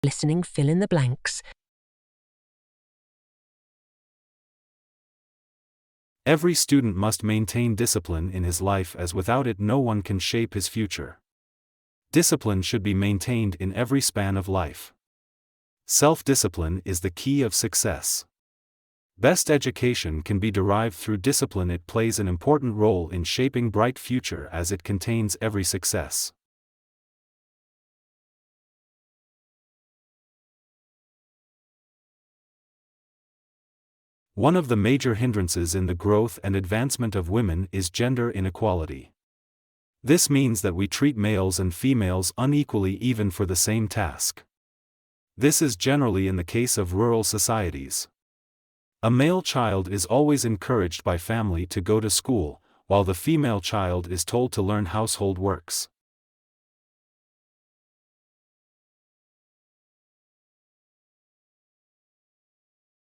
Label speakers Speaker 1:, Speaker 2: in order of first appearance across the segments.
Speaker 1: Listening, fill in the blanks.
Speaker 2: Every student must maintain discipline in his life, as without it no one can shape his future. Discipline should be maintained in every span of life. Self-discipline is the key of success. Best education can be derived through discipline. It plays an important role in shaping bright future as it contains every success. One of the major hindrances in the growth and advancement of women is gender inequality. This means that we treat males and females unequally even for the same task. This is generally in the case of rural societies. A male child is always encouraged by family to go to school, while the female child is told to learn household works.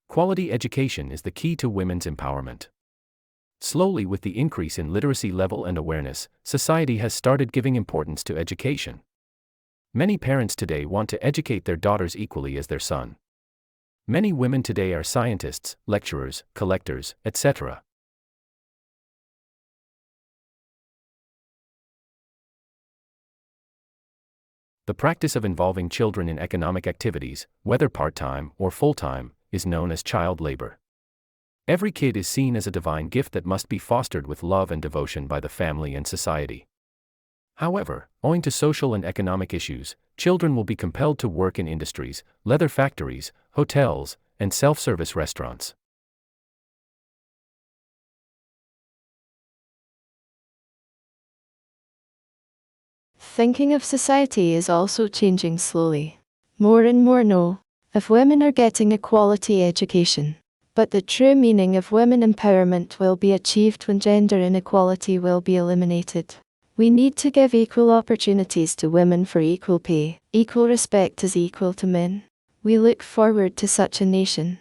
Speaker 3: Quality education is the key to women's empowerment. Slowly, with the increase in literacy level and awareness, society has started giving importance to education. Many parents today want to educate their daughters equally as their son. Many women today are scientists, lecturers, collectors, etc. The practice of involving children in economic activities, whether part-time or full-time, is known as child labor. Every kid is seen as a divine gift that must be fostered with love and devotion by the family and society. However, owing to social and economic issues, children will be compelled to work in industries, leather factories, hotels, and self-service restaurants.
Speaker 4: Thinking of society is also changing slowly. More and more know if women are getting a quality education. But the true meaning of women empowerment will be achieved when gender inequality will be eliminated. We need to give equal opportunities to women for equal pay. Equal respect is equal to men. We look forward to such a nation.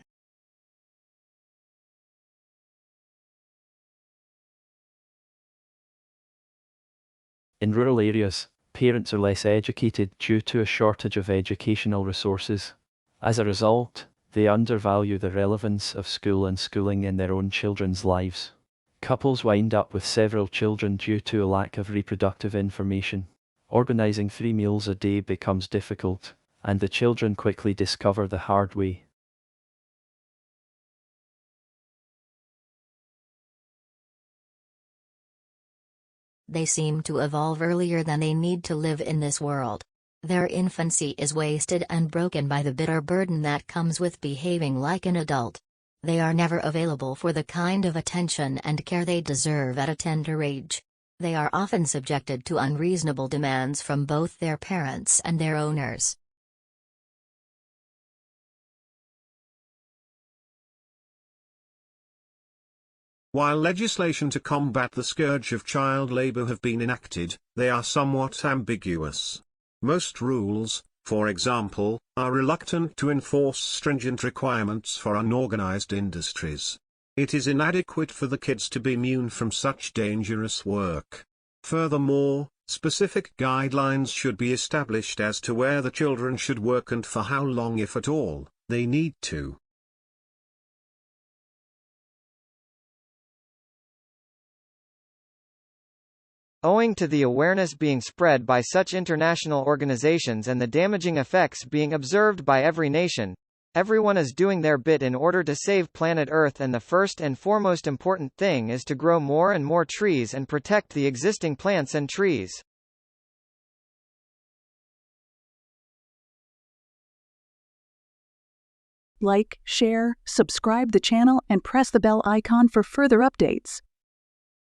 Speaker 5: In rural areas, parents are less educated due to a shortage of educational resources. As a result, they undervalue the relevance of school and schooling in their own children's lives. Couples wind up with several children due to a lack of reproductive information. Organizing 3 meals a day becomes difficult, and the children quickly discover the hard way.
Speaker 6: They seem to evolve earlier than they need to live in this world. Their infancy is wasted and broken by the bitter burden that comes with behaving like an adult. They are never available for the kind of attention and care they deserve at a tender age. They are often subjected to unreasonable demands from both their parents and their owners.
Speaker 7: While legislation to combat the scourge of child labor have been enacted, they are somewhat ambiguous. Most rules, for example, are reluctant to enforce stringent requirements for unorganized industries. It is inadequate for the kids to be immune from such dangerous work. Furthermore, specific guidelines should be established as to where the children should work and for how long, if at all, they need to.
Speaker 8: Owing to the awareness being spread by such international organizations and the damaging effects being observed by every nation, everyone is doing their bit in order to save planet Earth, and the first and foremost important thing is to grow more and more trees and protect the existing plants and trees.
Speaker 9: Like, share, subscribe the channel and press the bell icon for further updates.